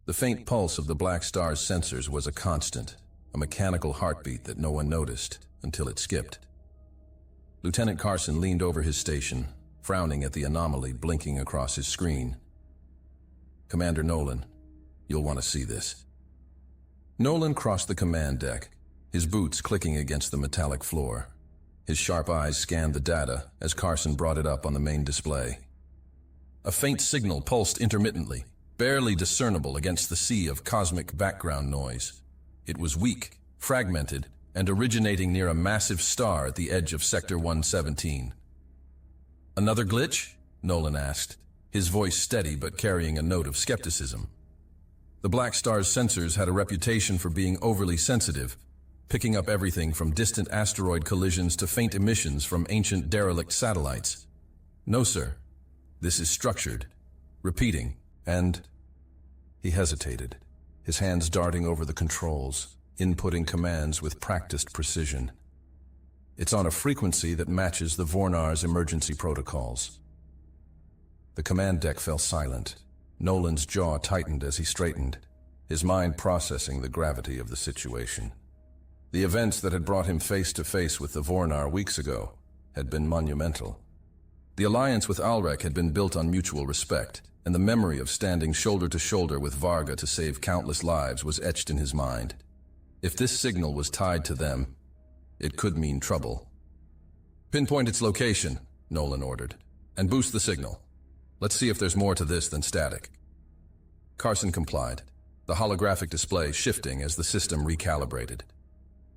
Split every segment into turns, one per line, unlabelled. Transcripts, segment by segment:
The faint pulse of the Black Star's sensors was a constant, a mechanical heartbeat that no one noticed until it skipped. Lieutenant Carson leaned over his station, frowning at the anomaly blinking across his screen. "Commander Nolan, you'll want to see this." Nolan crossed the command deck, his boots clicking against the metallic floor. His sharp eyes scanned the data as Carson brought it up on the main display. A faint signal pulsed intermittently, barely discernible against the sea of cosmic background noise. It was weak, fragmented, and originating near a massive star at the edge of Sector 117. "Another glitch?" Nolan asked, his voice steady but carrying a note of skepticism. The Black Star's sensors had a reputation for being overly sensitive, picking up everything from distant asteroid collisions to faint emissions from ancient derelict satellites. "No, sir. This is structured, repeating, and—" He hesitated, his hands darting over the controls, inputting commands with practiced precision. "It's on a frequency that matches the Vornar's emergency protocols." The command deck fell silent. Nolan's jaw tightened as he straightened, his mind processing the gravity of the situation. The events that had brought him face to face with the Vornar weeks ago had been monumental. The alliance with Alrek had been built on mutual respect, and the memory of standing shoulder to shoulder with Varga to save countless lives was etched in his mind. If this signal was tied to them, it could mean trouble. "Pinpoint its location," Nolan ordered, "and boost the signal. Let's see if there's more to this than static." Carson complied, the holographic display shifting as the system recalibrated.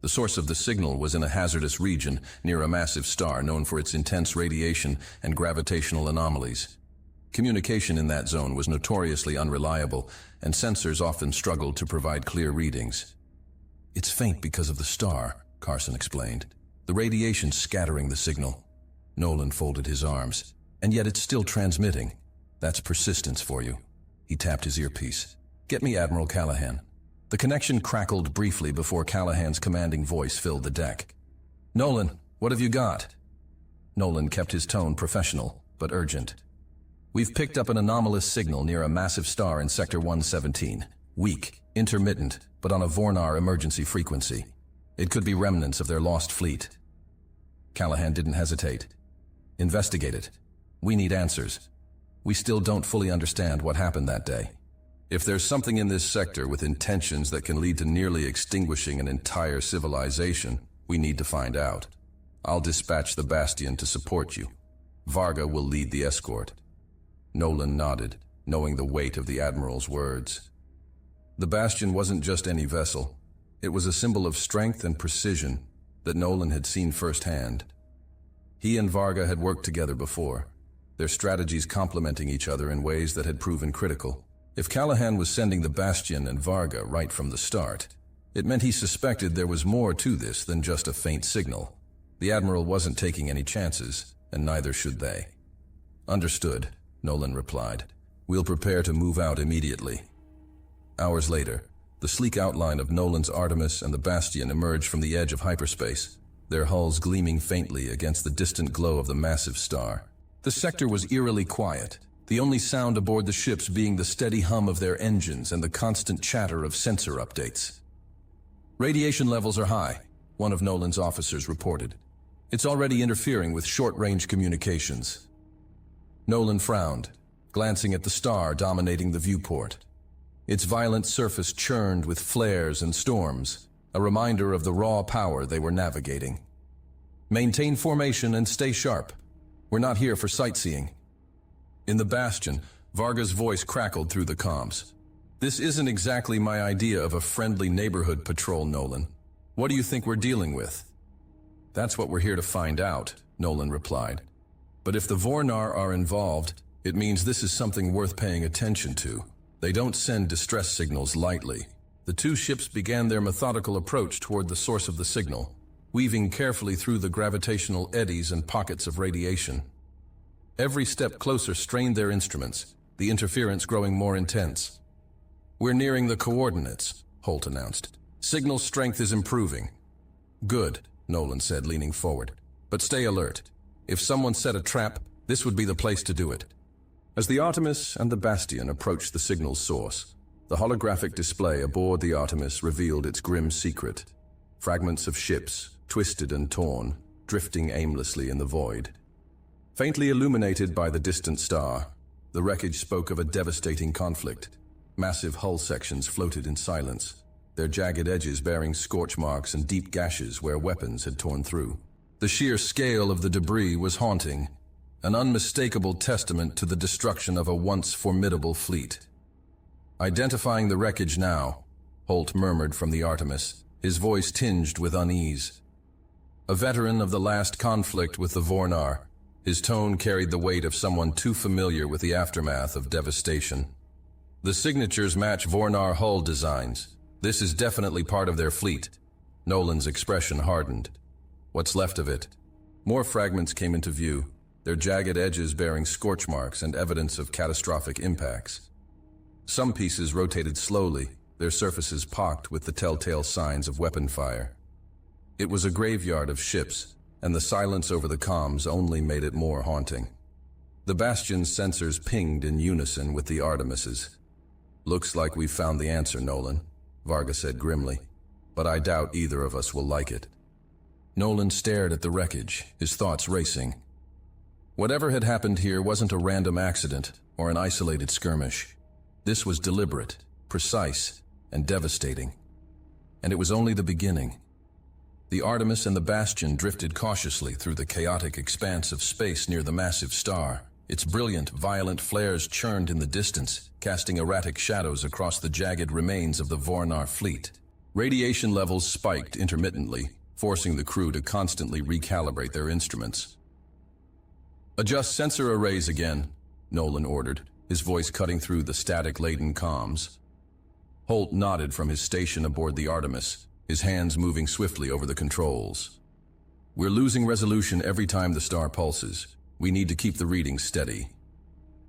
The source of the signal was in a hazardous region near a massive star known for its intense radiation and gravitational anomalies. Communication in that zone was notoriously unreliable, and sensors often struggled to provide clear readings. "It's faint because of the star," Carson explained. "The radiation scattering the signal." Nolan folded his arms. "And yet it's still transmitting. That's persistence for you." He tapped his earpiece. "Get me Admiral Callahan." The connection crackled briefly before Callahan's commanding voice filled the deck. "Nolan, what have you got?" Nolan kept his tone professional, but urgent. "We've picked up an anomalous signal near a massive star in Sector 117. Weak, intermittent, but on a Vornar emergency frequency. It could be remnants of their lost fleet." Callahan didn't hesitate. "Investigate it. We need answers. We still don't fully understand what happened that day. If there's something in this sector with intentions that can lead to nearly extinguishing an entire civilization, we need to find out. I'll dispatch the Bastion to support you. Varga will lead the escort." Nolan nodded, knowing the weight of the Admiral's words. The Bastion wasn't just any vessel. It was a symbol of strength and precision that Nolan had seen firsthand. He and Varga had worked together before, their strategies complementing each other in ways that had proven critical. If Callahan was sending the Bastion and Varga right from the start, it meant he suspected there was more to this than just a faint signal. The Admiral wasn't taking any chances, and neither should they. "Understood," Nolan replied. "We'll prepare to move out immediately." Hours later, the sleek outline of Nolan's Artemis and the Bastion emerged from the edge of hyperspace, their hulls gleaming faintly against the distant glow of the massive star. The sector was eerily quiet, the only sound aboard the ships being the steady hum of their engines and the constant chatter of sensor updates. "Radiation levels are high," one of Nolan's officers reported. "It's already interfering with short-range communications." Nolan frowned, glancing at the star dominating the viewport. Its violent surface churned with flares and storms, a reminder of the raw power they were navigating. "Maintain formation and stay sharp. We're not here for sightseeing." In the Bastion, Varga's voice crackled through the comms. "This isn't exactly my idea of a friendly neighborhood patrol, Nolan. What do you think we're dealing with?" "That's what we're here to find out," Nolan replied. "But if the Vornar are involved, it means this is something worth paying attention to. They don't send distress signals lightly." The two ships began their methodical approach toward the source of the signal, weaving carefully through the gravitational eddies and pockets of radiation. Every step closer strained their instruments, the interference growing more intense. "We're nearing the coordinates," Holt announced. "Signal strength is improving." "Good," Nolan said, leaning forward. "But stay alert. If someone set a trap, this would be the place to do it." As the Artemis and the Bastion approached the signal's source, The holographic display aboard the Artemis revealed its grim secret. Fragments of ships, twisted and torn, drifting aimlessly in the void. Faintly illuminated by the distant star, the wreckage spoke of a devastating conflict. Massive hull sections floated in silence, their jagged edges bearing scorch marks and deep gashes where weapons had torn through. The sheer scale of the debris was haunting, an unmistakable testament to the destruction of a once formidable fleet. Identifying the wreckage now, Holt murmured from the Artemis, his voice tinged with unease. A veteran of the last conflict with the Vornar, his tone carried the weight of someone too familiar with the aftermath of devastation. The signatures match Vornar hull designs. This is definitely part of their fleet. Nolan's expression hardened. What's left of it? More fragments came into view, their jagged edges bearing scorch marks and evidence of catastrophic impacts. Some pieces rotated slowly, their surfaces pocked with the telltale signs of weapon fire. It was a graveyard of ships, and the silence over the comms only made it more haunting. The Bastion's sensors pinged in unison with the Artemis's. "Looks like we've found the answer, Nolan," Varga said grimly, "but I doubt either of us will like it." Nolan stared at the wreckage, his thoughts racing. Whatever had happened here wasn't a random accident or an isolated skirmish. This was deliberate, precise, and devastating. And it was only the beginning. The Artemis and the Bastion drifted cautiously through the chaotic expanse of space near the massive star. Its brilliant, violent flares churned in the distance, casting erratic shadows across the jagged remains of the Vornar fleet. Radiation levels spiked intermittently, forcing the crew to constantly recalibrate their instruments. "Adjust sensor arrays again," Nolan ordered, his voice cutting through the static-laden comms. Holt nodded from his station aboard the Artemis, his hands moving swiftly over the controls. "We're losing resolution every time the star pulses. We need to keep the readings steady."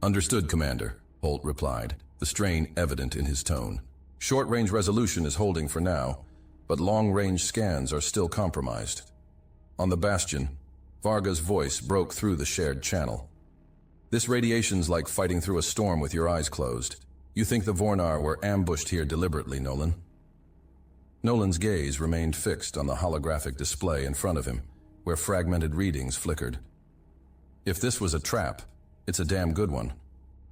"Understood, Commander," Holt replied, the strain evident in his tone. "Short-range resolution is holding for now, but long-range scans are still compromised." On the Bastion, Varga's voice broke through the shared channel. "This radiation's like fighting through a storm with your eyes closed. You think the Vornar were ambushed here deliberately, Nolan?" Nolan's gaze remained fixed on the holographic display in front of him, where fragmented readings flickered. "If this was a trap, it's a damn good one.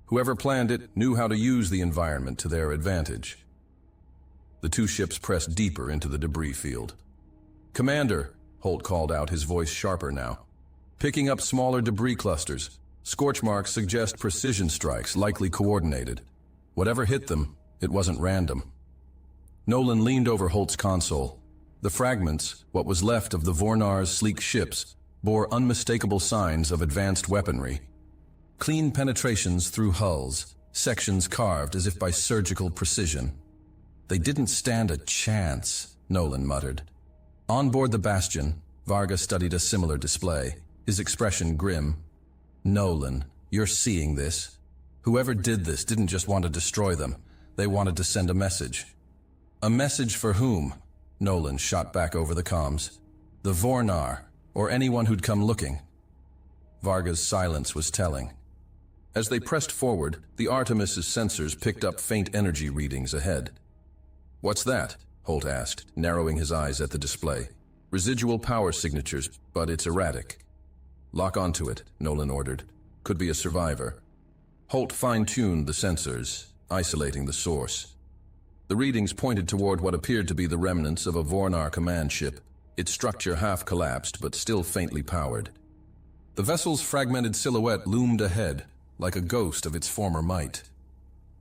Whoever planned it knew how to use the environment to their advantage." The two ships pressed deeper into the debris field. "Commander," Holt called out, his voice sharper now. "Picking up smaller debris clusters. Scorch marks suggest precision strikes, likely coordinated. Whatever hit them, it wasn't random." Nolan leaned over Holt's console. The fragments, what was left of the Vornar's sleek ships, bore unmistakable signs of advanced weaponry. Clean penetrations through hulls, sections carved as if by surgical precision. "They didn't stand a chance," Nolan muttered. On board the Bastion, Varga studied a similar display, his expression grim. "Nolan, you're seeing this. Whoever did this didn't just want to destroy them, they wanted to send a message." "A message for whom?" Nolan shot back over the comms. "The Vornar, or anyone who'd come looking." Varga's silence was telling. As they pressed forward, the Artemis's sensors picked up faint energy readings ahead. "What's that?" Holt asked, narrowing his eyes at the display. "Residual power signatures, but it's erratic." "Lock onto it," Nolan ordered. "Could be a survivor." Holt fine-tuned the sensors, isolating the source. The readings pointed toward what appeared to be the remnants of a Vornar command ship, its structure half-collapsed but still faintly powered. The vessel's fragmented silhouette loomed ahead, like a ghost of its former might.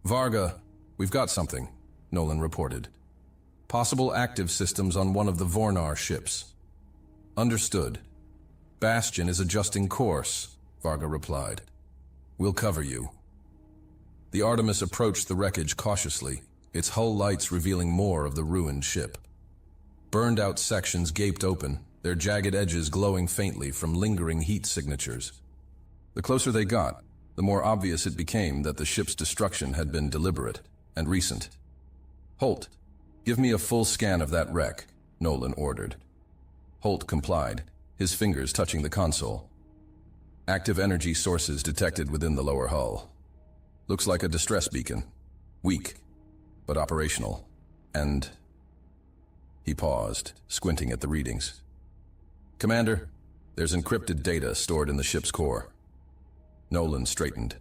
"Varga, we've got something," Nolan reported. "Possible active systems on one of the Vornar ships." "Understood. Bastion is adjusting course," Varga replied. "We'll cover you." The Artemis approached the wreckage cautiously, its hull lights revealing more of the ruined ship. Burned-out sections gaped open, their jagged edges glowing faintly from lingering heat signatures. The closer they got, the more obvious it became that the ship's destruction had been deliberate and recent. "Holt, give me a full scan of that wreck," Nolan ordered. Holt complied, his fingers touching the console. "Active energy sources detected within the lower hull. Looks like a distress beacon. Weak. but operational. And he paused, squinting at the readings. Commander, there's encrypted data stored in the ship's core. Nolan straightened.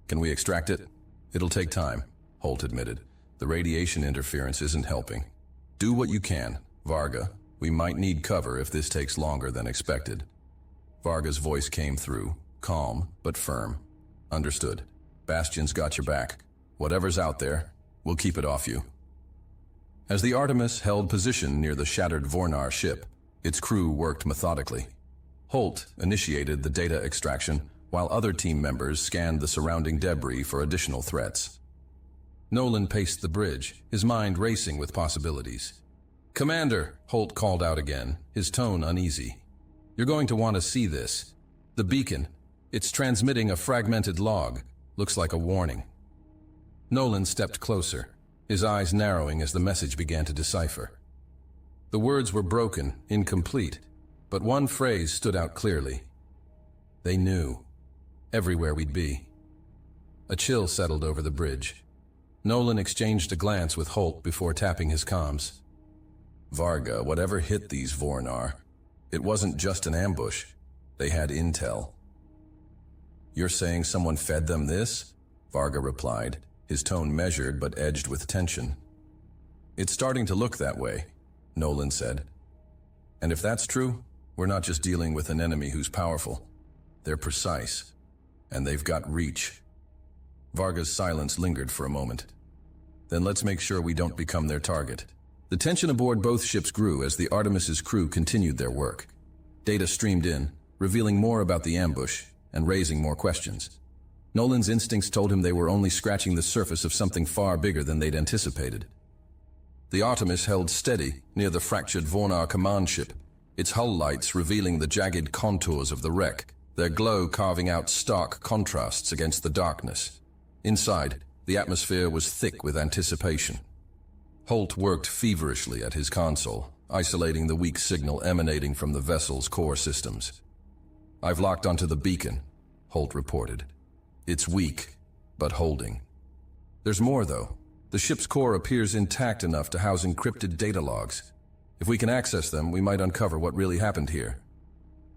Can we extract it? It'll take time, Holt admitted. The radiation interference isn't helping. Do what you can, Varga. We might need cover if this takes longer than expected. Varga's voice came through, calm but firm. Understood. Bastion's got your back. Whatever's out there, we'll keep it off you. As the Artemis held position near the shattered Vornar ship, its crew worked methodically. Holt initiated the data extraction, while other team members scanned the surrounding debris for additional threats. Nolan paced the bridge, his mind racing with possibilities. Commander, Holt called out again, his tone uneasy. You're going to want to see this. The beacon. It's transmitting a fragmented log. Looks like a warning. Nolan stepped closer, his eyes narrowing as the message began to decipher. The words were broken, incomplete, but one phrase stood out clearly. They knew. Everywhere we'd be. A chill settled over the bridge. Nolan exchanged a glance with Holt before tapping his comms. Varga, whatever hit these Vornar, it wasn't just an ambush. They had intel. You're saying someone fed them this? Varga replied, his tone measured but edged with tension. It's starting to look that way, Nolan said. And if that's true, we're not just dealing with an enemy who's powerful. They're precise, and they've got reach. Varga's silence lingered for a moment. Then let's make sure we don't become their target. The tension aboard both ships grew as the Artemis's crew continued their work. Data streamed in, revealing more about the ambush and raising more questions. Nolan's instincts told him they were only scratching the surface of something far bigger than they'd anticipated. The Artemis held steady near the fractured Vornar command ship, its hull lights revealing the jagged contours of the wreck, their glow carving out stark contrasts against the darkness. Inside, the atmosphere was thick with anticipation. Holt worked feverishly at his console, isolating the weak signal emanating from the vessel's core systems. I've locked onto the beacon, Holt reported. It's weak, but holding. There's more, though. The ship's core appears intact enough to house encrypted data logs. If we can access them, we might uncover what really happened here.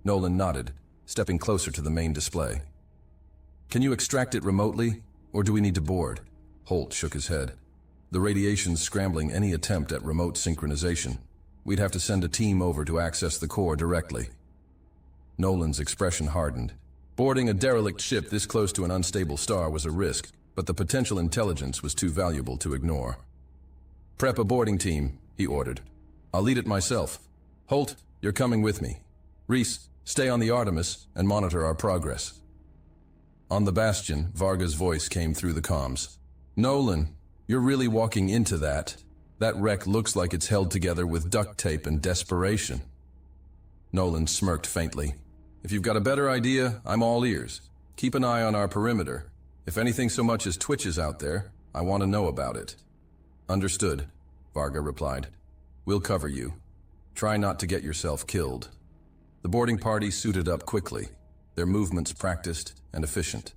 Nolan nodded, stepping closer to the main display. Can you extract it remotely, or do we need to board? Holt shook his head. The radiation's scrambling any attempt at remote synchronization. We'd have to send a team over to access the core directly. Nolan's expression hardened. Boarding a derelict ship this close to an unstable star was a risk, but the potential intelligence was too valuable to ignore. Prep a boarding team, he ordered. I'll lead it myself. Holt, you're coming with me. Reese, stay on the Artemis and monitor our progress. On the Bastion, Varga's voice came through the comms. Nolan, you're really walking into that. That wreck looks like it's held together with duct tape and desperation. Nolan smirked faintly. If you've got a better idea, I'm all ears. Keep an eye on our perimeter. If anything so much as twitches out there, I want to know about it. Understood, Varga replied. We'll cover you. Try not to get yourself killed. The boarding party suited up quickly, their movements practiced and efficient.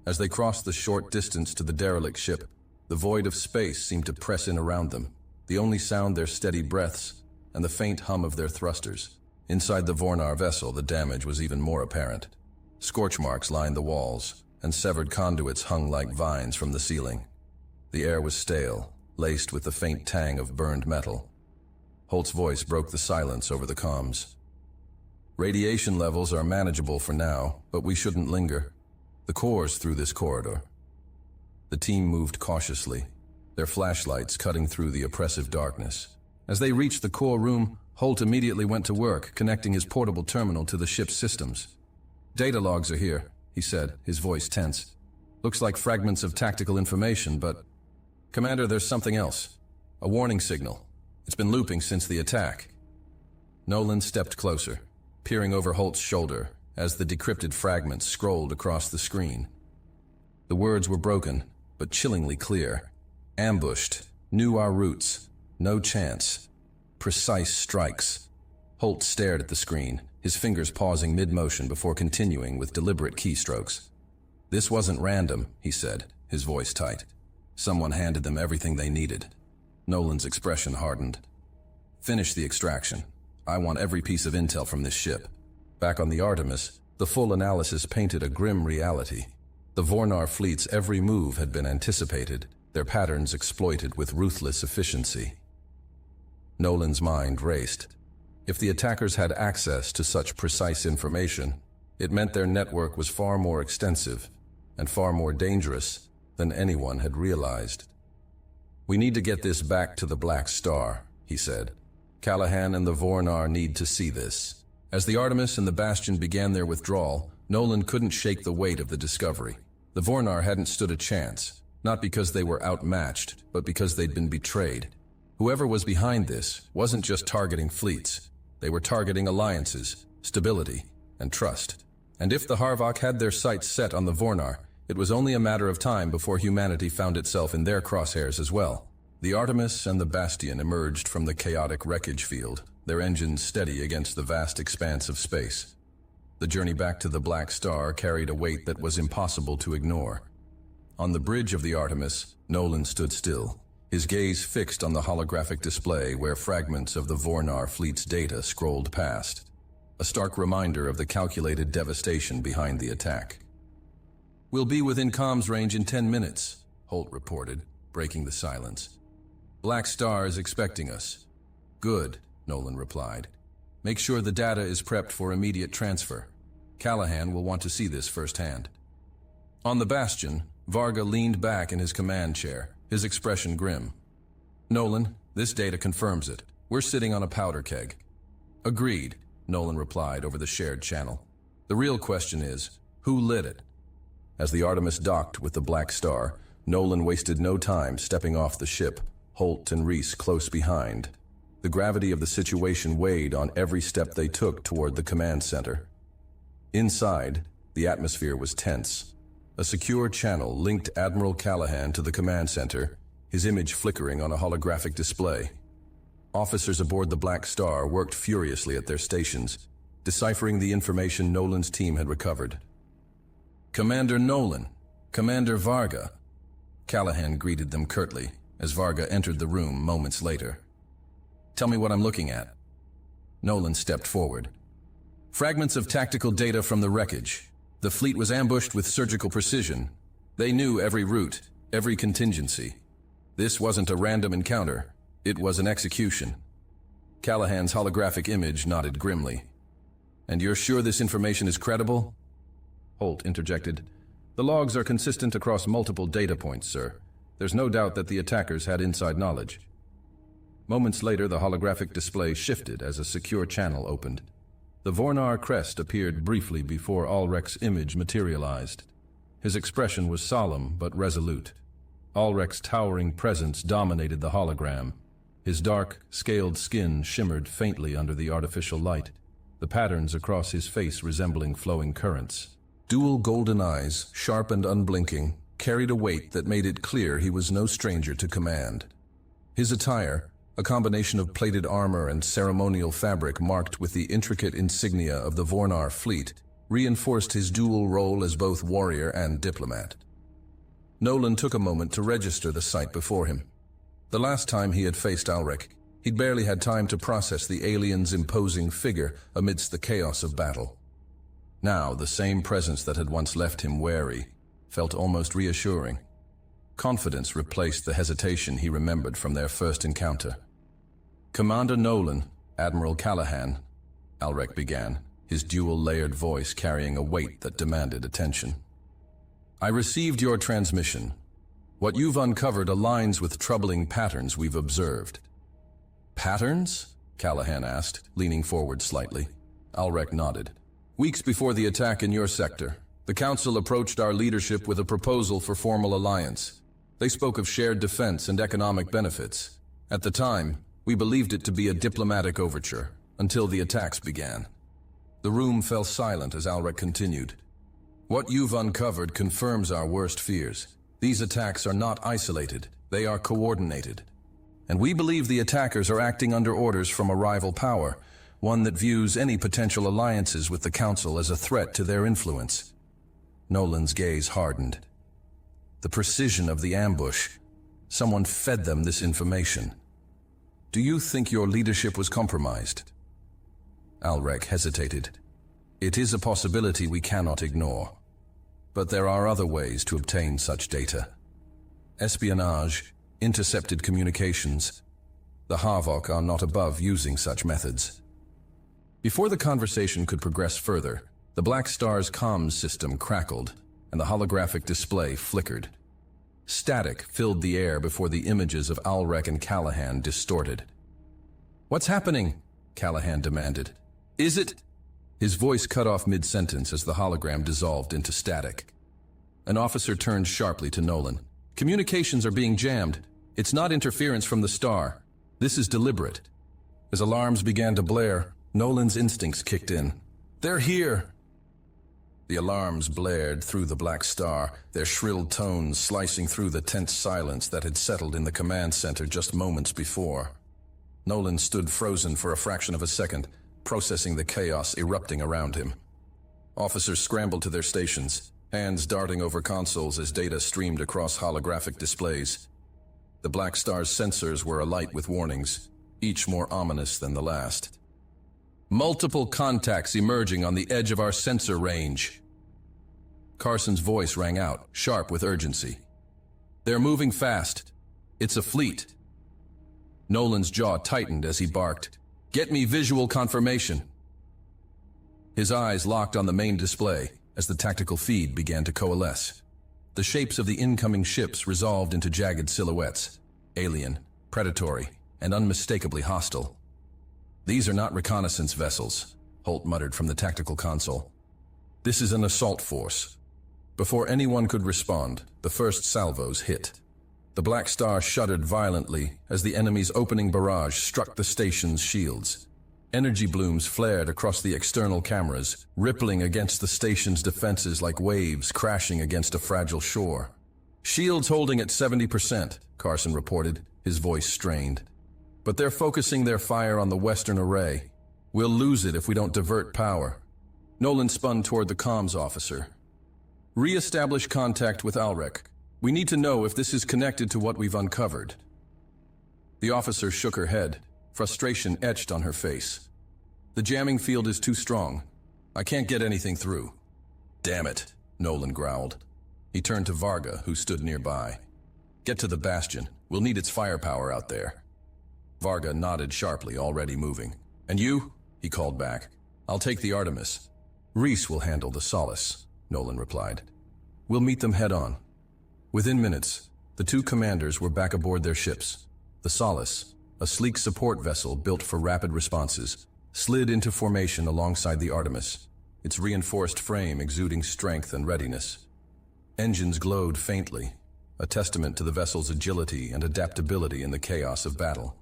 As they crossed the short distance to the derelict ship, the void of space seemed to press in around them, the only sound their steady breaths and the faint hum of their thrusters. Inside the Vornar vessel, the damage was even more apparent. Scorch marks lined the walls, and severed conduits hung like vines from the ceiling. The air was stale, laced with the faint tang of burned metal. Holt's voice broke the silence over the comms. Radiation levels are manageable for now, but we shouldn't linger. The core's through this corridor. The team moved cautiously, their flashlights cutting through the oppressive darkness. As they reached the core room, Holt immediately went to work, connecting his portable terminal to the ship's systems. Data logs are here, he said, his voice tense. Looks like fragments of tactical information, but... Commander, there's something else. A warning signal. It's been looping since the attack. Nolan stepped closer, peering over Holt's shoulder as the decrypted fragments scrolled across the screen. The words were broken, but chillingly clear. Ambushed. Knew our routes. No chance. Precise strikes. Holt stared at the screen, his fingers pausing mid-motion before continuing with deliberate keystrokes. This wasn't random, he said, his voice tight. Someone handed them everything they needed. Nolan's expression hardened. Finish the extraction. I want every piece of intel from this ship. Back on the Artemis, the full analysis painted a grim reality. The Vornar fleet's every move had been anticipated, their patterns exploited with ruthless efficiency. Nolan's mind raced. If the attackers had access to such precise information, it meant their network was far more extensive and far more dangerous than anyone had realized. We need to get this back to the Black Star, he said. Callahan and the Vornar need to see this. As the Artemis and the Bastion began their withdrawal, Nolan couldn't shake the weight of the discovery. The Vornar hadn't stood a chance, not because they were outmatched, but because they'd been betrayed. Whoever was behind this wasn't just targeting fleets. They were targeting alliances, stability, and trust. And if the Harvok had their sights set on the Vornar, it was only a matter of time before humanity found itself in their crosshairs as well. The Artemis and the Bastion emerged from the chaotic wreckage field, their engines steady against the vast expanse of space. The journey back to the Black Star carried a weight that was impossible to ignore. On the bridge of the Artemis, Nolan stood still, his gaze fixed on the holographic display where fragments of the Vornar fleet's data scrolled past, a stark reminder of the calculated devastation behind the attack. "We'll be within comms range in 10 minutes, Holt reported, breaking the silence. "Black Star is expecting us." "Good," Nolan replied. "Make sure the data is prepped for immediate transfer. Callahan will want to see this firsthand." On the Bastion, Varga leaned back in his command chair, his expression grim. "Nolan, this data confirms it. We're sitting on a powder keg." "Agreed," Nolan replied over the shared channel. "The real question is, who lit it?" As the Artemis docked with the Black Star, Nolan wasted no time stepping off the ship, Holt and Reese close behind. The gravity of the situation weighed on every step they took toward the command center. Inside, the atmosphere was tense. A secure channel linked Admiral Callahan to the command center, his image flickering on a holographic display. Officers aboard the Black Star worked furiously at their stations, deciphering the information Nolan's team had recovered. "Commander Nolan, Commander Varga." Callahan greeted them curtly as Varga entered the room moments later. "Tell me what I'm looking at." Nolan stepped forward. "Fragments of tactical data from the wreckage. The fleet was ambushed with surgical precision. They knew every route, every contingency. This wasn't a random encounter. It was an execution." Callahan's holographic image nodded grimly. "And you're sure this information is credible?" Holt interjected. "The logs are consistent across multiple data points, sir. There's no doubt that the attackers had inside knowledge." Moments later, the holographic display shifted as a secure channel opened. The Vornar crest appeared briefly before Ulrich's image materialized. His expression was solemn but resolute. Ulrich's towering presence dominated the hologram. His dark, scaled skin shimmered faintly under the artificial light, the patterns across his face resembling flowing currents. Dual golden eyes, sharp and unblinking, carried a weight that made it clear he was no stranger to command. His attire, a combination of plated armor and ceremonial fabric marked with the intricate insignia of the Vornar fleet, reinforced his dual role as both warrior and diplomat. Nolan took a moment to register the sight before him. The last time he had faced Ulrich, he'd barely had time to process the alien's imposing figure amidst the chaos of battle. Now, the same presence that had once left him wary felt almost reassuring. Confidence replaced the hesitation he remembered from their first encounter. "Commander Nolan, Admiral Callahan," Ulrich began, his dual-layered voice carrying a weight that demanded attention. "I received your transmission. What you've uncovered aligns with troubling patterns we've observed." "Patterns?" Callahan asked, leaning forward slightly. Ulrich nodded. "Weeks before the attack in your sector, the Council approached our leadership with a proposal for formal alliance. They spoke of shared defense and economic benefits. At the time, we believed it to be a diplomatic overture, until the attacks began." The room fell silent as Ulrich continued. "What you've uncovered confirms our worst fears. These attacks are not isolated, they are coordinated. And we believe the attackers are acting under orders from a rival power, one that views any potential alliances with the Council as a threat to their influence." Nolan's gaze hardened. The precision of the ambush, Someone fed them this information. Do you think your leadership was compromised? Alrek hesitated. It is a possibility we cannot ignore. But there are other ways to obtain such data. Espionage, intercepted communications. The Havok are not above using such methods. Before the conversation could progress further, the Black Star's comms system crackled, and the holographic display flickered. Static filled the air before the images of Alrek and Callahan distorted. "What's happening?" Callahan demanded. "Is it?" His voice cut off mid-sentence as the hologram dissolved into static. An officer turned sharply to Nolan. "Communications are being jammed. It's not interference from the star. This is deliberate." As alarms began to blare, Nolan's instincts kicked in. "They're here!" The alarms blared through the Black Star, their shrill tones slicing through the tense silence that had settled in the command center just moments before. Nolan stood frozen for a fraction of a second, processing the chaos erupting around him. Officers scrambled to their stations, hands darting over consoles as data streamed across holographic displays. The Black Star's sensors were alight with warnings, each more ominous than the last. "Multiple contacts emerging on the edge of our sensor range." Carson's voice rang out, sharp with urgency. "They're moving fast. It's a fleet." Nolan's jaw tightened as he barked, "Get me visual confirmation." His eyes locked on the main display as the tactical feed began to coalesce. The shapes of the incoming ships resolved into jagged silhouettes, alien, predatory, and unmistakably hostile. "These are not reconnaissance vessels," Holt muttered from the tactical console. "This is an assault force." Before anyone could respond, the first salvos hit. The Black Star shuddered violently as the enemy's opening barrage struck the station's shields. Energy blooms flared across the external cameras, rippling against the station's defenses like waves crashing against a fragile shore. "Shields holding at 70%, Carson reported, his voice strained. "But they're focusing their fire on the western array. We'll lose it if we don't divert power." Nolan spun toward the comms officer. "Re-establish contact with Alrek. We need to know if this is connected to what we've uncovered." The officer shook her head, frustration etched on her face. "The jamming field is too strong. I can't get anything through." "Damn it," Nolan growled. He turned to Varga, who stood nearby. "Get to the bastion. We'll need its firepower out there." Varga nodded sharply, already moving. "And you?" he called back. "I'll take the Artemis." "Reese will handle the Solace," Nolan replied. "We'll meet them head-on." Within minutes, the two commanders were back aboard their ships. The Solace, a sleek support vessel built for rapid responses, slid into formation alongside the Artemis, its reinforced frame exuding strength and readiness. Engines glowed faintly, a testament to the vessel's agility and adaptability in the chaos of battle.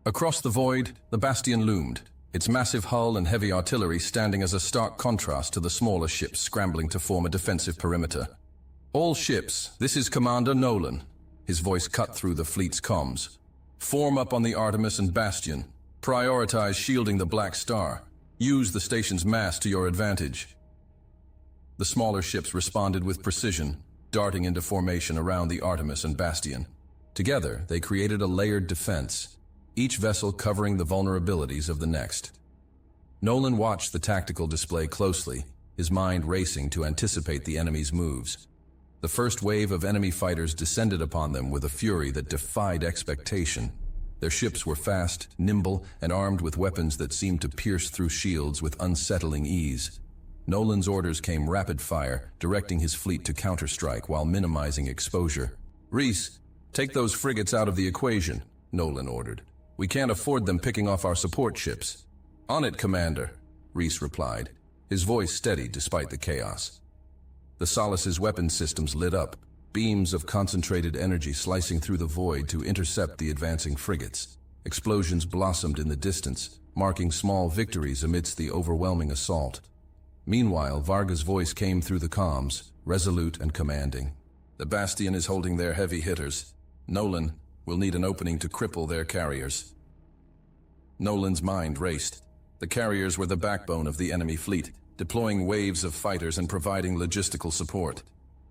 Across the void, the Bastion loomed, its massive hull and heavy artillery standing as a stark contrast to the smaller ships scrambling to form a defensive perimeter. "All ships, this is Commander Nolan." His voice cut through the fleet's comms. "Form up on the Artemis and Bastion. Prioritize shielding the Black Star. Use the station's mass to your advantage." The smaller ships responded with precision, darting into formation around the Artemis and Bastion. Together, they created a layered defense, each vessel covering the vulnerabilities of the next. Nolan watched the tactical display closely, his mind racing to anticipate the enemy's moves. The first wave of enemy fighters descended upon them with a fury that defied expectation. Their ships were fast, nimble, and armed with weapons that seemed to pierce through shields with unsettling ease. Nolan's orders came rapid fire, directing his fleet to counterstrike while minimizing exposure. "Reese, take those frigates out of the equation," Nolan ordered. "We can't afford them picking off our support ships." "On it, Commander," Reese replied, his voice steady despite the chaos. The Solace's weapon systems lit up, beams of concentrated energy slicing through the void to intercept the advancing frigates. Explosions blossomed in the distance, marking small victories amidst the overwhelming assault. Meanwhile, Varga's voice came through the comms, resolute and commanding. "The Bastion is holding their heavy hitters. Nolan, we'll need an opening to cripple their carriers." Nolan's mind raced. The carriers were the backbone of the enemy fleet, deploying waves of fighters and providing logistical support.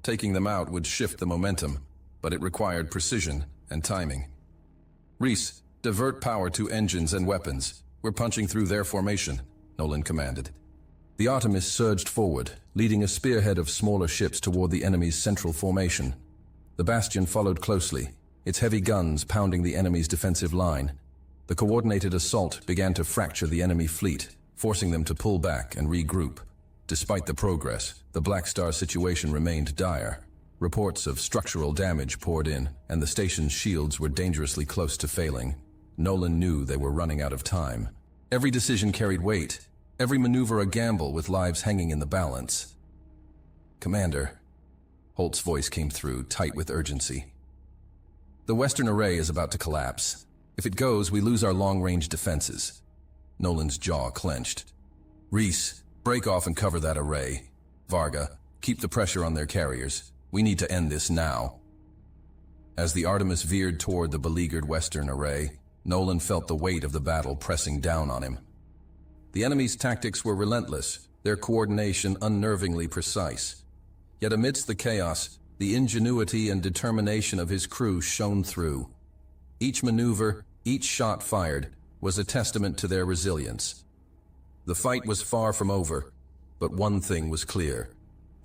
Taking them out would shift the momentum, but it required precision and timing. Reese, divert power to engines and weapons. We're punching through their formation, Nolan commanded. The Artemis surged forward, leading a spearhead of smaller ships toward the enemy's central formation. The Bastion followed closely, its heavy guns pounding the enemy's defensive line. The coordinated assault began to fracture the enemy fleet, forcing them to pull back and regroup. Despite the progress, the Black Star situation remained dire. Reports of structural damage poured in, and the station's shields were dangerously close to failing. Nolan knew they were running out of time. Every decision carried weight, every maneuver a gamble with lives hanging in the balance. "Commander," Holt's voice came through, tight with urgency. "The Western array is about to collapse. If it goes, we lose our long-range defenses." Nolan's jaw clenched. "Reese, break off and cover that array. Varga, keep the pressure on their carriers. We need to end this now." As the Artemis veered toward the beleaguered Western array, Nolan felt the weight of the battle pressing down on him. The enemy's tactics were relentless, their coordination unnervingly precise. Yet amidst the chaos, the ingenuity and determination of his crew shone through. Each maneuver, each shot fired, was a testament to their resilience. The fight was far from over, but one thing was clear.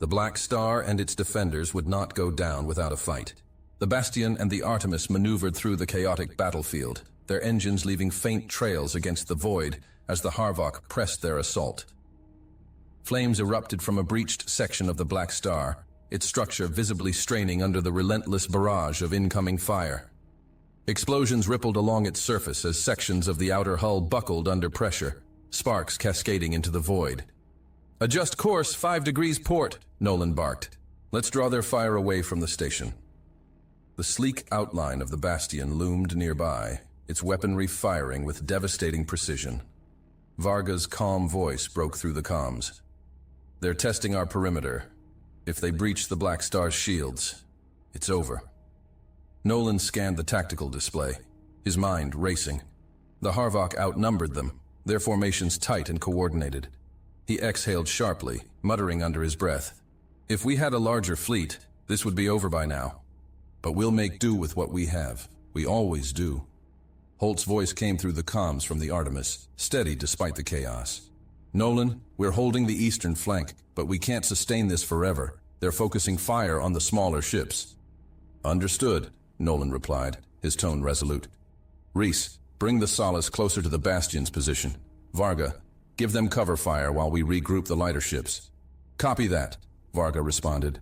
The Black Star and its defenders would not go down without a fight. The Bastion and the Artemis maneuvered through the chaotic battlefield, their engines leaving faint trails against the void as the Harvok pressed their assault. Flames erupted from a breached section of the Black Star, its structure visibly straining under the relentless barrage of incoming fire. Explosions rippled along its surface as sections of the outer hull buckled under pressure, sparks cascading into the void. "Adjust course 5 degrees port," Nolan barked. "Let's draw their fire away from the station." The sleek outline of the Bastion loomed nearby, its weaponry firing with devastating precision. Varga's calm voice broke through the comms. "They're testing our perimeter. If they breach the Black Star's shields, it's over." Nolan scanned the tactical display, his mind racing. The Harvok outnumbered them, their formations tight and coordinated. He exhaled sharply, muttering under his breath. "If we had a larger fleet, this would be over by now. But we'll make do with what we have. We always do." Holt's voice came through the comms from the Artemis, steady despite the chaos. "Nolan, we're holding the eastern flank, but we can't sustain this forever. They're focusing fire on the smaller ships." "Understood," Nolan replied, his tone resolute. "Reese, bring the Solace closer to the Bastion's position. Varga, give them cover fire while we regroup the lighter ships." "Copy that," Varga responded.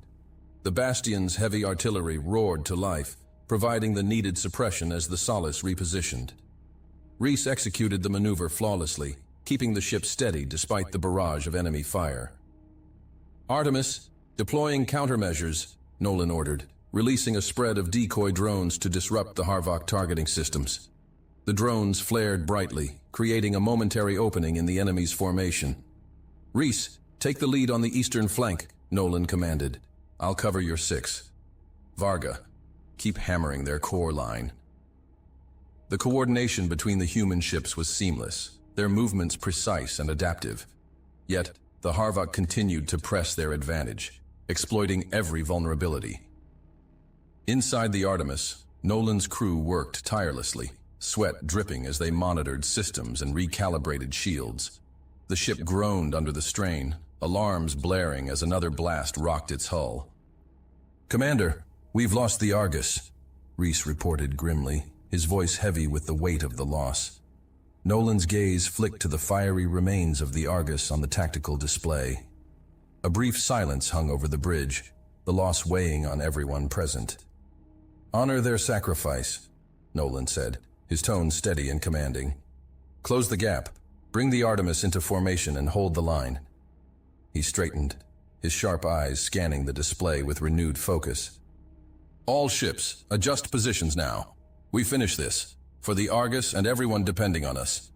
The Bastion's heavy artillery roared to life, providing the needed suppression as the Solace repositioned. Reese executed the maneuver flawlessly, keeping the ship steady despite the barrage of enemy fire. "Artemis, deploying countermeasures," Nolan ordered, releasing a spread of decoy drones to disrupt the Harvok targeting systems. The drones flared brightly, creating a momentary opening in the enemy's formation. "Reese, take the lead on the eastern flank," Nolan commanded. "I'll cover your 6. Varga, keep hammering their core line." The coordination between the human ships was seamless, their movements precise and adaptive. Yet, the Harvok continued to press their advantage, exploiting every vulnerability. Inside the Artemis, Nolan's crew worked tirelessly, sweat dripping as they monitored systems and recalibrated shields. The ship groaned under the strain, alarms blaring as another blast rocked its hull. "Commander, we've lost the Argus," Reese reported grimly, his voice heavy with the weight of the loss. Nolan's gaze flicked to the fiery remains of the Argus on the tactical display. A brief silence hung over the bridge, the loss weighing on everyone present. "Honor their sacrifice," Nolan said, his tone steady and commanding. "Close the gap, bring the Artemis into formation and hold the line." He straightened, his sharp eyes scanning the display with renewed focus. "All ships, adjust positions now. We finish this, for the Argus and everyone depending on us."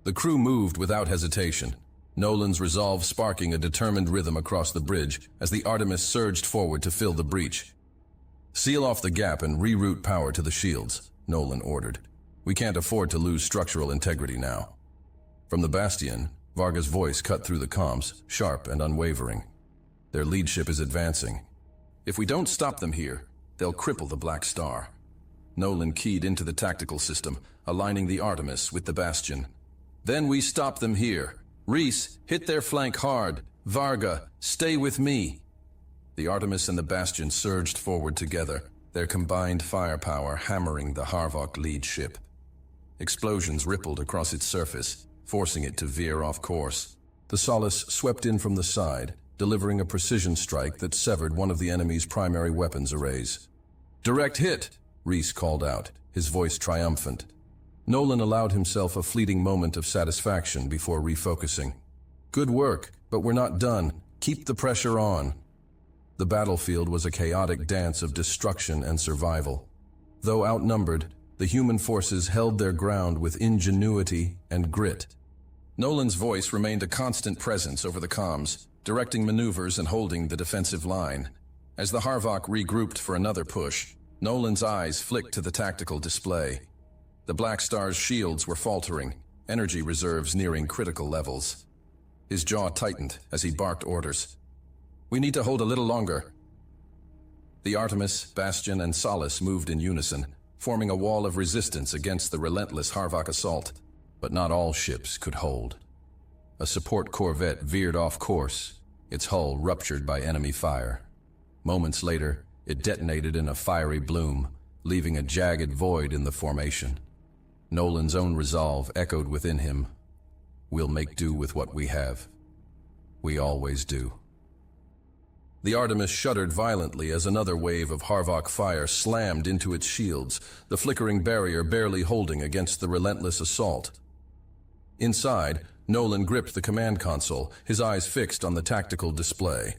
The crew moved without hesitation, Nolan's resolve sparking a determined rhythm across the bridge as the Artemis surged forward to fill the breach. "Seal off the gap and reroute power to the shields," Nolan ordered. "We can't afford to lose structural integrity now." From the Bastion, Varga's voice cut through the comms, sharp and unwavering. "Their lead ship is advancing. If we don't stop them here, they'll cripple the Black Star." Nolan keyed into the tactical system, aligning the Artemis with the Bastion. Then we stop them here. Rhys, hit their flank hard. Varga, stay with me. The Artemis and the Bastion surged forward together, their combined firepower hammering the Harvok lead ship. Explosions rippled across its surface, forcing it to veer off course. The Solace swept in from the side, delivering a precision strike that severed one of the enemy's primary weapons arrays. "Direct hit," Rhys called out, his voice triumphant. Nolan allowed himself a fleeting moment of satisfaction before refocusing. "Good work, but we're not done. Keep the pressure on." The battlefield was a chaotic dance of destruction and survival. Though outnumbered, the human forces held their ground with ingenuity and grit. Nolan's voice remained a constant presence over the comms, directing maneuvers and holding the defensive line. As the Harvok regrouped for another push, Nolan's eyes flicked to the tactical display. The Black Star's shields were faltering, energy reserves nearing critical levels. His jaw tightened as he barked orders. "We need to hold a little longer." The Artemis, Bastion, and Solace moved in unison, forming a wall of resistance against the relentless Harvok assault. But not all ships could hold. A support corvette veered off course, its hull ruptured by enemy fire. Moments later, it detonated in a fiery bloom, leaving a jagged void in the formation. Nolan's own resolve echoed within him. "We'll make do with what we have. We always do." The Artemis shuddered violently as another wave of Harvok fire slammed into its shields, the flickering barrier barely holding against the relentless assault. Inside, Nolan gripped the command console, his eyes fixed on the tactical display.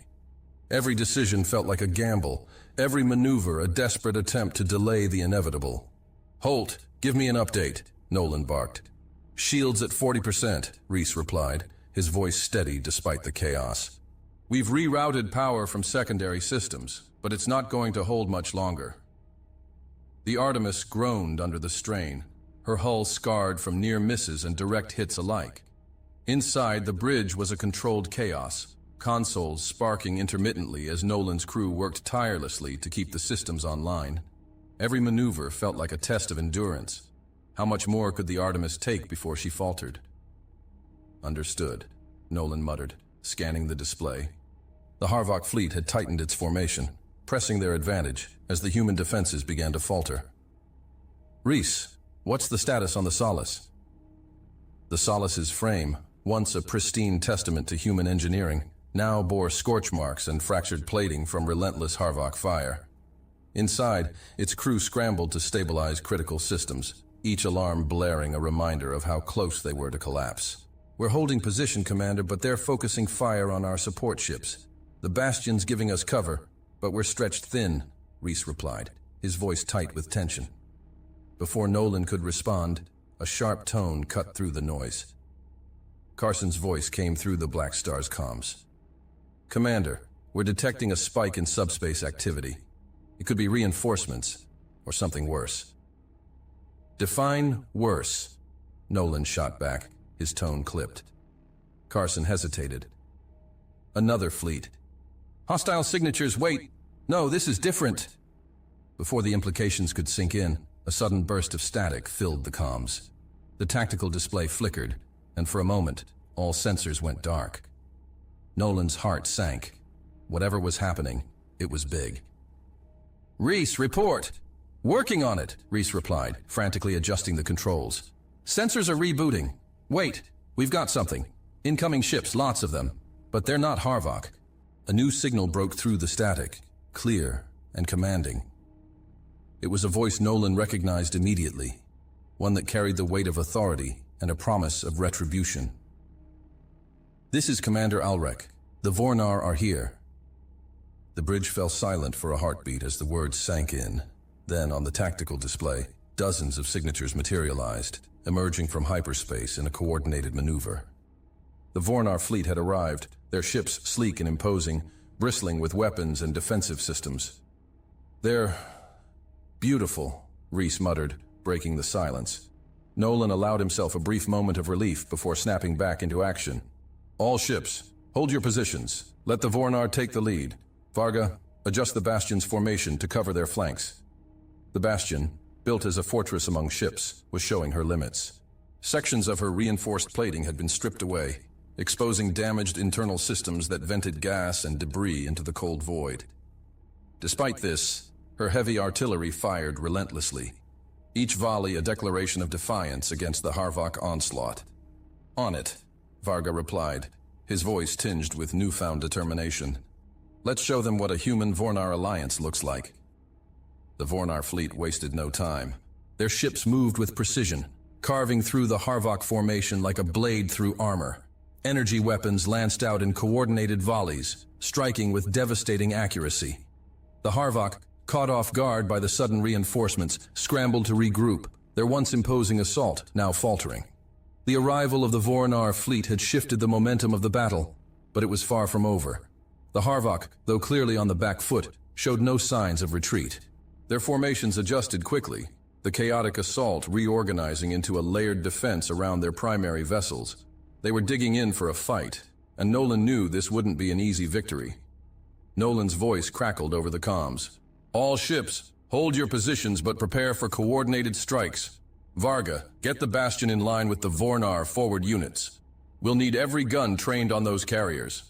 Every decision felt like a gamble, every maneuver a desperate attempt to delay the inevitable. "Holt, give me an update," Nolan barked. "Shields at 40%, Rhys replied, his voice steady despite the chaos. "We've rerouted power from secondary systems, but it's not going to hold much longer." The Artemis groaned under the strain, her hull scarred from near misses and direct hits alike. Inside, the bridge was a controlled chaos, consoles sparking intermittently as Nolan's crew worked tirelessly to keep the systems online. Every maneuver felt like a test of endurance. How much more could the Artemis take before she faltered? "Understood," Nolan muttered, scanning the display. The Harvok fleet had tightened its formation, pressing their advantage as the human defenses began to falter. "Rhys, what's the status on the Solace?" The Solace's frame, once a pristine testament to human engineering, now bore scorch marks and fractured plating from relentless Harvok fire. Inside, its crew scrambled to stabilize critical systems, each alarm blaring a reminder of how close they were to collapse. "We're holding position, Commander, but they're focusing fire on our support ships. The Bastion's giving us cover, but we're stretched thin," Rhys replied, his voice tight with tension. Before Nolan could respond, a sharp tone cut through the noise. Carson's voice came through the Black Star's comms. "Commander, we're detecting a spike in subspace activity. It could be reinforcements, or something worse." "Define worse," Nolan shot back, his tone clipped. Carson hesitated. "Another fleet." "Hostile signatures, wait! No, this is different!" Before the implications could sink in, a sudden burst of static filled the comms. The tactical display flickered, and for a moment, all sensors went dark. Nolan's heart sank. Whatever was happening, it was big. "Rhys, report!" "Working on it," Rhys replied, frantically adjusting the controls. "Sensors are rebooting. Wait, we've got something. Incoming ships, lots of them. But they're not Harvok." A new signal broke through the static, clear and commanding. It was a voice Nolan recognized immediately, one that carried the weight of authority and a promise of retribution. "This is Commander Alrek. The Vornar are here." The bridge fell silent for a heartbeat as the words sank in. Then, on the tactical display, dozens of signatures materialized, emerging from hyperspace in a coordinated maneuver. The Vornar fleet had arrived, their ships sleek and imposing, bristling with weapons and defensive systems. "They're beautiful," Rhys muttered, breaking the silence. Nolan allowed himself a brief moment of relief before snapping back into action. "All ships, hold your positions. Let the Vornar take the lead. Varga, adjust the Bastion's formation to cover their flanks." The Bastion, built as a fortress among ships, was showing her limits. Sections of her reinforced plating had been stripped away, exposing damaged internal systems that vented gas and debris into the cold void. Despite this, her heavy artillery fired relentlessly, each volley a declaration of defiance against the Hfy onslaught. "On it," Varga replied, his voice tinged with newfound determination. "Let's show them what a human Vornar alliance looks like." The Vornar fleet wasted no time. Their ships moved with precision, carving through the Hfy formation like a blade through armor. Energy weapons lanced out in coordinated volleys, striking with devastating accuracy. The Hfy, caught off guard by the sudden reinforcements, scrambled to regroup, their once imposing assault now faltering. The arrival of the Vornar fleet had shifted the momentum of the battle, but it was far from over. The Hfy, though clearly on the back foot, showed no signs of retreat. Their formations adjusted quickly, the chaotic assault reorganizing into a layered defense around their primary vessels. They were digging in for a fight, and Nolan knew this wouldn't be an easy victory. Nolan's voice crackled over the comms. "All ships, hold your positions but prepare for coordinated strikes. Varga, get the Bastion in line with the Vornar forward units. We'll need every gun trained on those carriers."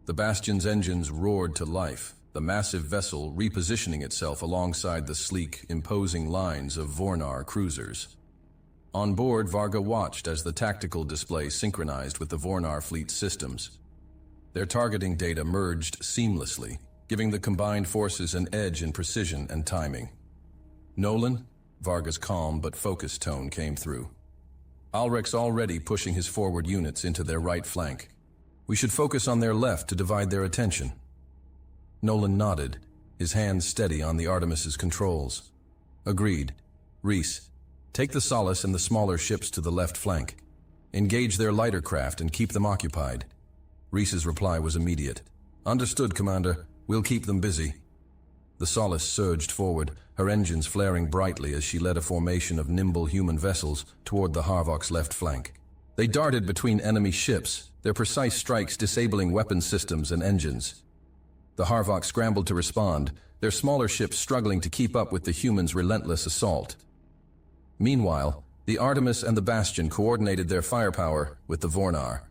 The Bastion's engines roared to life, the massive vessel repositioning itself alongside the sleek, imposing lines of Vornar cruisers. On board, Varga watched as the tactical display synchronized with the Vornar fleet systems. Their targeting data merged seamlessly, giving the combined forces an edge in precision and timing. "Nolan?" Varga's calm but focused tone came through. "Alrek's already pushing his forward units into their right flank. We should focus on their left to divide their attention." Nolan nodded, his hands steady on the Artemis's controls. "Agreed. Rhys, take the Solace and the smaller ships to the left flank. Engage their lighter craft and keep them occupied." Rhys's reply was immediate. "Understood, Commander. We'll keep them busy." The Solace surged forward, her engines flaring brightly as she led a formation of nimble human vessels toward the Hfy's left flank. They darted between enemy ships, their precise strikes disabling weapon systems and engines. The Hfy scrambled to respond, their smaller ships struggling to keep up with the humans' relentless assault. Meanwhile, the Artemis and the Bastion coordinated their firepower with the Vornar.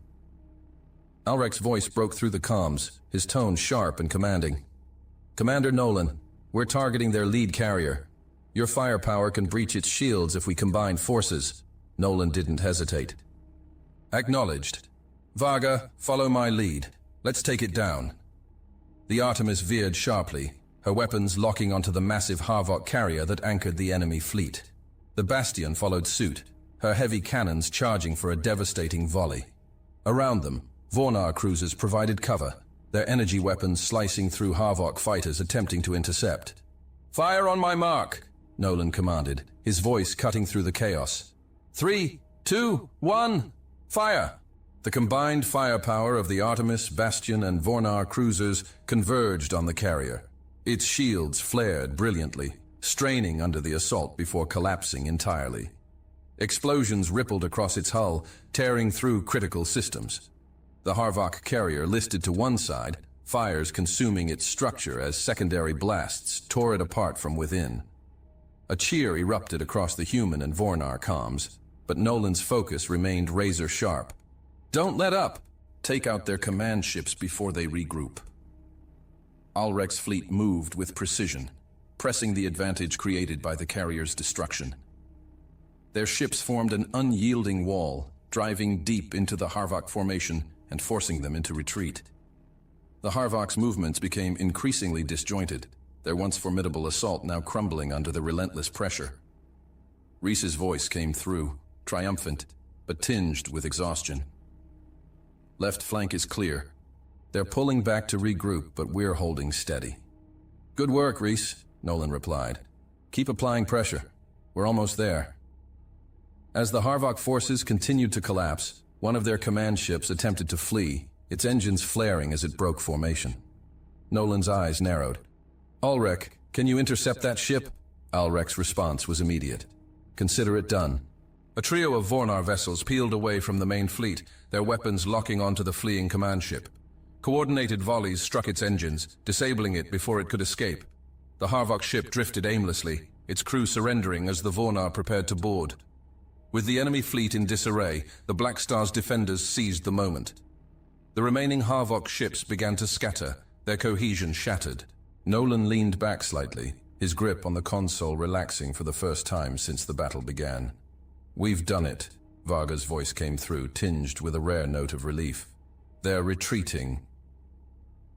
Alrek's voice broke through the comms, his tone sharp and commanding. "Commander Nolan, we're targeting their lead carrier. Your firepower can breach its shields if we combine forces." Nolan didn't hesitate. "Acknowledged. Varga, follow my lead. Let's take it down." The Artemis veered sharply, her weapons locking onto the massive Hfy carrier that anchored the enemy fleet. The Bastion followed suit, her heavy cannons charging for a devastating volley. Around them, Vornar cruisers provided cover, their energy weapons slicing through Hfy fighters attempting to intercept. "Fire on my mark," Nolan commanded, his voice cutting through the chaos. 3, 2, 1, fire! The combined firepower of the Artemis, Bastion, and Vornar cruisers converged on the carrier. Its shields flared brilliantly, straining under the assault before collapsing entirely. Explosions rippled across its hull, tearing through critical systems. The Hfy carrier listed to one side, fires consuming its structure as secondary blasts tore it apart from within. A cheer erupted across the human and Vornar comms, but Nolan's focus remained razor-sharp. "Don't let up! Take out their command ships before they regroup." Alrek's fleet moved with precision, pressing the advantage created by the carrier's destruction. Their ships formed an unyielding wall, driving deep into the Hfy formation and forcing them into retreat. The Hfy's movements became increasingly disjointed, their once formidable assault now crumbling under the relentless pressure. Rhys's voice came through, triumphant, but tinged with exhaustion. "Left flank is clear. They're pulling back to regroup, but we're holding steady." "Good work, Rhys," Nolan replied. "Keep applying pressure. We're almost there." As the Hfy forces continued to collapse, one of their command ships attempted to flee, its engines flaring as it broke formation. Nolan's eyes narrowed. "Alrek, can you intercept that ship?" Alrek's response was immediate. "Consider it done." A trio of Vornar vessels peeled away from the main fleet, their weapons locking onto the fleeing command ship. Coordinated volleys struck its engines, disabling it before it could escape. The Hfy ship drifted aimlessly, its crew surrendering as the Vornar prepared to board. With the enemy fleet in disarray, the Black Star's defenders seized the moment. The remaining Harvok ships began to scatter, their cohesion shattered. Nolan leaned back slightly, his grip on the console relaxing for the first time since the battle began. "We've done it," Varga's voice came through, tinged with a rare note of relief. "They're retreating."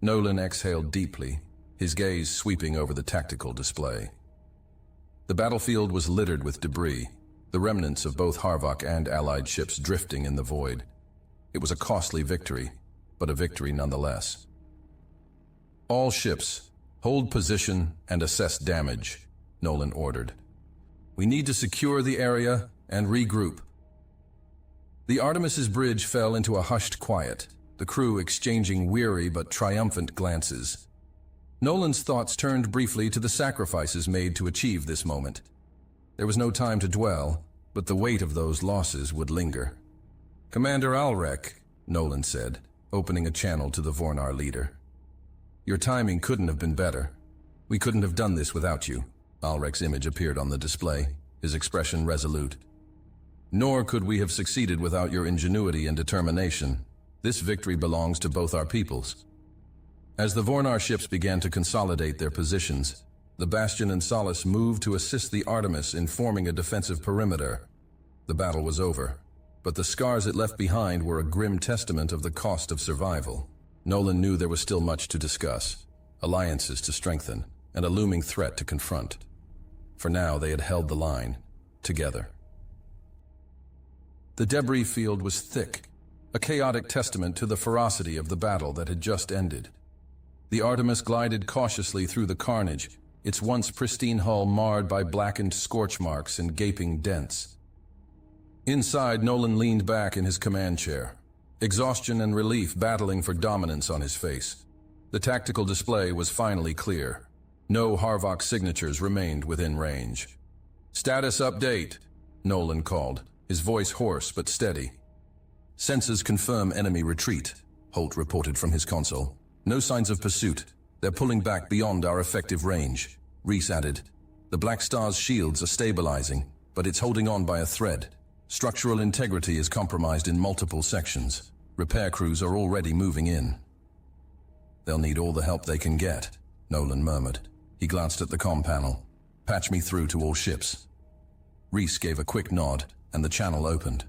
Nolan exhaled deeply, his gaze sweeping over the tactical display. The battlefield was littered with debris, the remnants of both Harvok and Allied ships drifting in the void. It was a costly victory, but a victory nonetheless. "All ships, hold position and assess damage," Nolan ordered. "We need to secure the area and regroup." The Artemis's bridge fell into a hushed quiet, the crew exchanging weary but triumphant glances. Nolan's thoughts turned briefly to the sacrifices made to achieve this moment. There was no time to dwell, but the weight of those losses would linger. "Commander Alrek," Nolan said, opening a channel to the Vornar leader. "Your timing couldn't have been better. We couldn't have done this without you." Alrek's image appeared on the display, his expression resolute. "Nor could we have succeeded without your ingenuity and determination. This victory belongs to both our peoples." As the Vornar ships began to consolidate their positions, the Bastion and Solace moved to assist the Artemis in forming a defensive perimeter. The battle was over, but the scars it left behind were a grim testament of the cost of survival. Nolan knew there was still much to discuss, alliances to strengthen, and a looming threat to confront. For now, they had held the line, together. The debris field was thick, a chaotic testament to the ferocity of the battle that had just ended. The Artemis glided cautiously through the carnage, its once pristine hull marred by blackened scorch marks and gaping dents. Inside, Nolan leaned back in his command chair, exhaustion and relief battling for dominance on his face. The tactical display was finally clear. No Harvok signatures remained within range. "Status update," Nolan called, his voice hoarse but steady. "Sensors confirm enemy retreat," Holt reported from his console. "No signs of pursuit. They're pulling back beyond our effective range." Reese added, "The Black Star's shields are stabilizing, but it's holding on by a thread. Structural integrity is compromised in multiple sections. Repair crews are already moving in." "They'll need all the help they can get," Nolan murmured. He glanced at the comm panel. "Patch me through to all ships." Reese gave a quick nod, and the channel opened.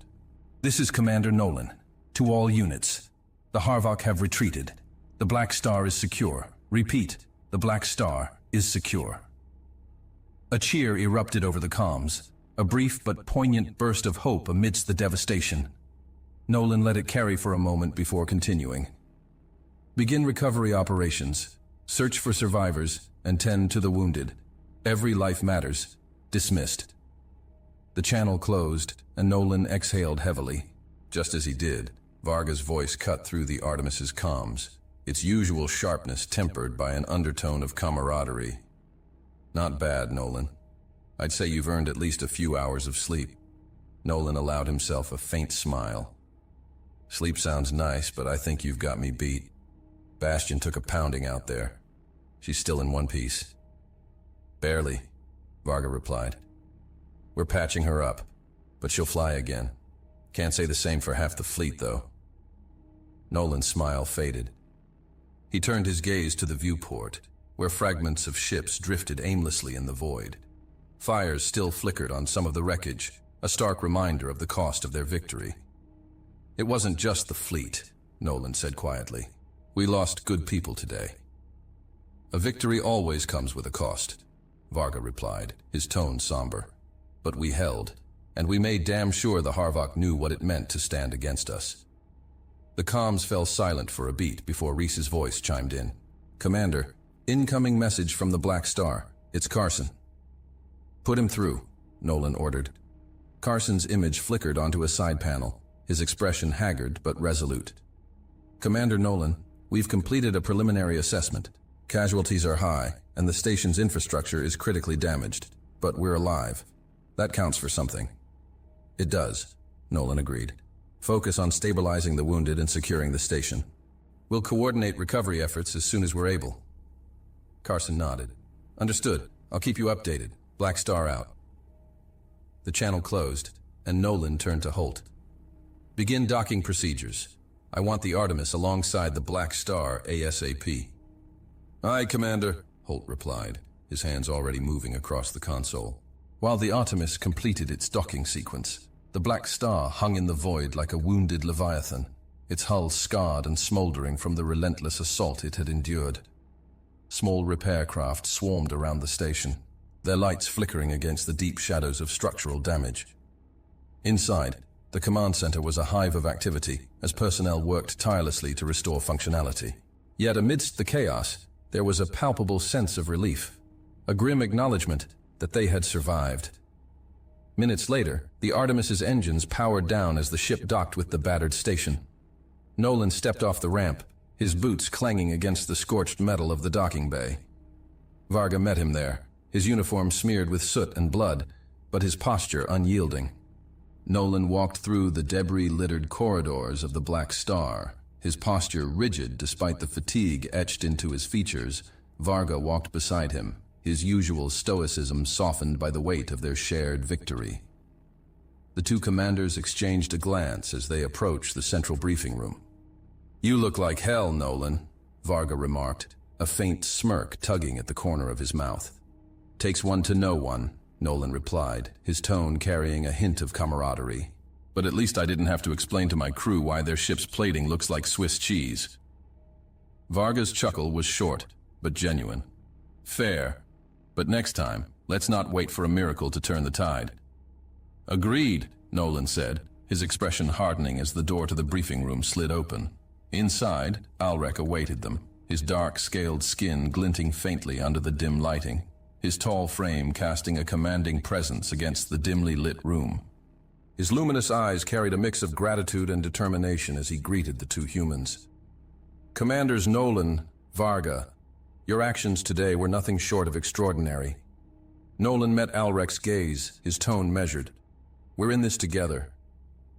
"This is Commander Nolan. To all units. The Harvok have retreated. The Black Star is secure. Repeat, the Black Star is secure." A cheer erupted over the comms, a brief but poignant burst of hope amidst the devastation. Nolan let it carry for a moment before continuing. "Begin recovery operations. Search for survivors and tend to the wounded. Every life matters. Dismissed." The channel closed, and Nolan exhaled heavily. Just as he did, Varga's voice cut through the Artemis's comms, its usual sharpness tempered by an undertone of camaraderie. "Not bad, Nolan. I'd say you've earned at least a few hours of sleep." Nolan allowed himself a faint smile. "Sleep sounds nice, but I think you've got me beat. Bastion took a pounding out there. She's still in one piece." "Barely," Varga replied. "We're patching her up, but she'll fly again. Can't say the same for half the fleet, though." Nolan's smile faded. He turned his gaze to the viewport, where fragments of ships drifted aimlessly in the void. Fires still flickered on some of the wreckage, a stark reminder of the cost of their victory. "It wasn't just the fleet," Nolan said quietly. "We lost good people today." "A victory always comes with a cost," Varga replied, his tone somber. "But we held, and we made damn sure the Harvok knew what it meant to stand against us." The comms fell silent for a beat before Reese's voice chimed in. "Commander, incoming message from the Black Star. It's Carson." "Put him through," Nolan ordered. Carson's image flickered onto a side panel, his expression haggard but resolute. "Commander Nolan, we've completed a preliminary assessment. Casualties are high, and the station's infrastructure is critically damaged, but we're alive. That counts for something." "It does," Nolan agreed. "Focus on stabilizing the wounded and securing the station. We'll coordinate recovery efforts as soon as we're able." Carson nodded. "Understood. I'll keep you updated. Black Star out. The channel closed, and Nolan turned to Holt. Begin docking procedures. I want the Artemis alongside the Black Star ASAP. Aye, Commander, Holt replied, his hands already moving across the console. While the Artemis completed its docking sequence, the Black Star hung in the void like a wounded leviathan, its hull scarred and smoldering from the relentless assault it had endured. Small repair craft swarmed around the station, their lights flickering against the deep shadows of structural damage. Inside, the command center was a hive of activity as personnel worked tirelessly to restore functionality. Yet amidst the chaos, there was a palpable sense of relief, a grim acknowledgement that they had survived. Minutes later, the Artemis's engines powered down as the ship docked with the battered station. Nolan stepped off the ramp, his boots clanging against the scorched metal of the docking bay. Varga met him there, his uniform smeared with soot and blood, but his posture unyielding. Nolan walked through the debris-littered corridors of the Black Star, his posture rigid despite the fatigue etched into his features. Varga walked beside him, his usual stoicism softened by the weight of their shared victory. The two commanders exchanged a glance as they approached the central briefing room. "You look like hell, Nolan," Varga remarked, a faint smirk tugging at the corner of his mouth. "Takes one to know one," Nolan replied, his tone carrying a hint of camaraderie. "But at least I didn't have to explain to my crew why their ship's plating looks like Swiss cheese." Varga's chuckle was short, but genuine. "Fair. But next time, let's not wait for a miracle to turn the tide." "Agreed," Nolan said, his expression hardening as the door to the briefing room slid open. Inside, Alrek awaited them, his dark, scaled skin glinting faintly under the dim lighting, his tall frame casting a commanding presence against the dimly lit room. His luminous eyes carried a mix of gratitude and determination as he greeted the two humans. "Commanders Nolan, Varga, your actions today were nothing short of extraordinary." Nolan met Alrek's gaze, his tone measured. "We're in this together.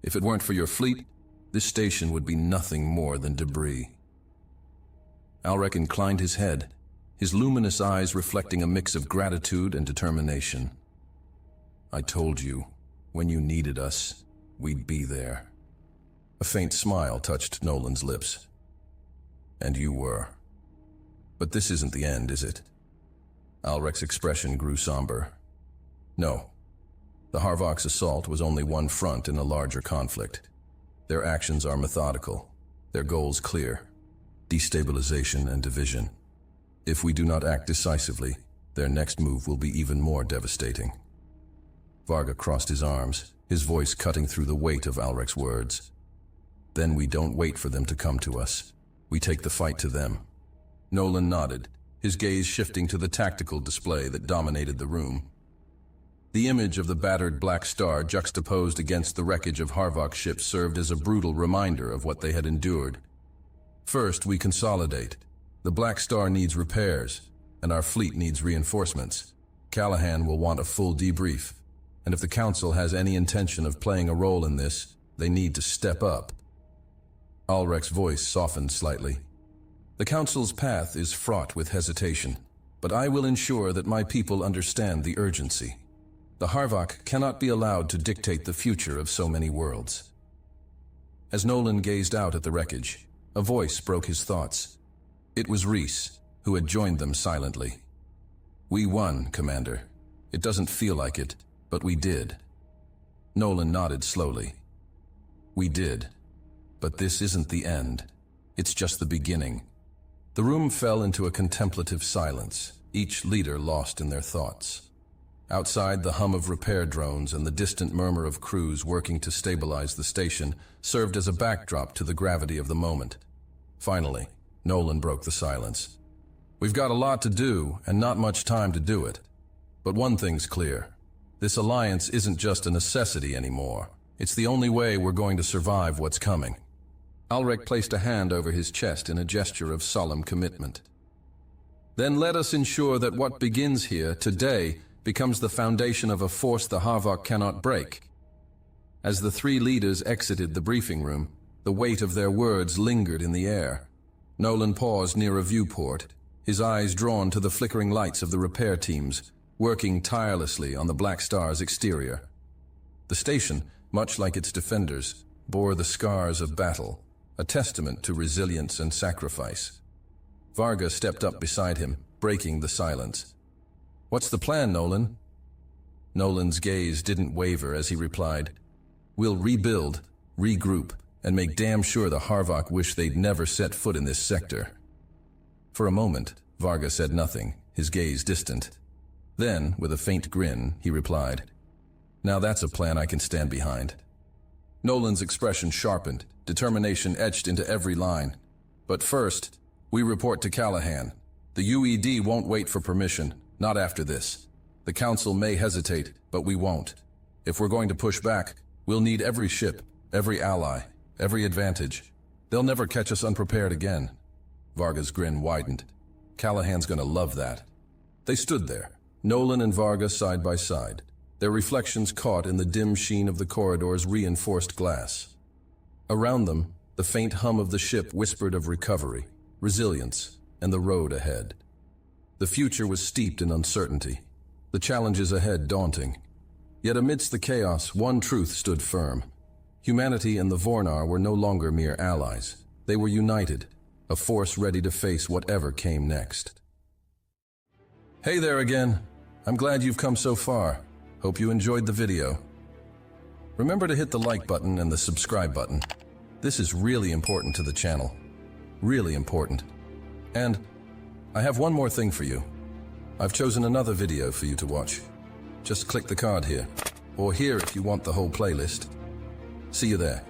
If it weren't for your fleet, this station would be nothing more than debris." Alrek inclined his head, his luminous eyes reflecting a mix of gratitude and determination. "I told you, when you needed us, we'd be there." A faint smile touched Nolan's lips. "And you were. But this isn't the end, is it?" Alrek's expression grew somber. "No. The Harvok's assault was only one front in a larger conflict. Their actions are methodical, their goals clear: destabilization and division. If we do not act decisively, their next move will be even more devastating." Varga crossed his arms, his voice cutting through the weight of Alrek's words. "Then we don't wait for them to come to us. We take the fight to them." Nolan nodded, his gaze shifting to the tactical display that dominated the room. The image of the battered Black Star juxtaposed against the wreckage of Harvok ships served as a brutal reminder of what they had endured. "First, we consolidate. The Black Star needs repairs, and our fleet needs reinforcements. Callahan will want a full debrief, and if the Council has any intention of playing a role in this, they need to step up." Alrek's voice softened slightly. "The Council's path is fraught with hesitation, but I will ensure that my people understand the urgency. The Harvok cannot be allowed to dictate the future of so many worlds." As Nolan gazed out at the wreckage, a voice broke his thoughts. It was Reese, who had joined them silently. "We won, Commander. It doesn't feel like it, but we did." Nolan nodded slowly. "We did. But this isn't the end. It's just the beginning." The room fell into a contemplative silence, each leader lost in their thoughts. Outside, the hum of repair drones and the distant murmur of crews working to stabilize the station served as a backdrop to the gravity of the moment. Finally, Nolan broke the silence. "We've got a lot to do and not much time to do it. But one thing's clear. This alliance isn't just a necessity anymore. It's the only way we're going to survive what's coming." Alrek placed a hand over his chest in a gesture of solemn commitment. "Then let us ensure that what begins here today becomes the foundation of a force the Harvok cannot break." As the three leaders exited the briefing room, the weight of their words lingered in the air. Nolan paused near a viewport, his eyes drawn to the flickering lights of the repair teams, working tirelessly on the Black Star's exterior. The station, much like its defenders, bore the scars of battle, a testament to resilience and sacrifice. Varga stepped up beside him, breaking the silence. "What's the plan, Nolan?" Nolan's gaze didn't waver as he replied, "We'll rebuild, regroup, and make damn sure the Harvok wish they'd never set foot in this sector." For a moment, Varga said nothing, his gaze distant. Then, with a faint grin, he replied, "Now that's a plan I can stand behind." Nolan's expression sharpened, determination etched into every line. "But first, we report to Callahan. The UED won't wait for permission, not after this. The Council may hesitate, but we won't. If we're going to push back, we'll need every ship, every ally, every advantage. They'll never catch us unprepared again." Varga's grin widened. "Callahan's gonna love that." They stood there, Nolan and Varga side by side, their reflections caught in the dim sheen of the corridor's reinforced glass. Around them, the faint hum of the ship whispered of recovery, resilience, and the road ahead. The future was steeped in uncertainty, the challenges ahead daunting. Yet amidst the chaos, one truth stood firm. Humanity and the Vornar were no longer mere allies. They were united, a force ready to face whatever came next. Hey there again. I'm glad you've come so far. Hope you enjoyed the video. Remember to hit the like button and the subscribe button. This is really important to the channel. Really important. And I have one more thing for you. I've chosen another video for you to watch. Just click the card here, or here if you want the whole playlist. See you there.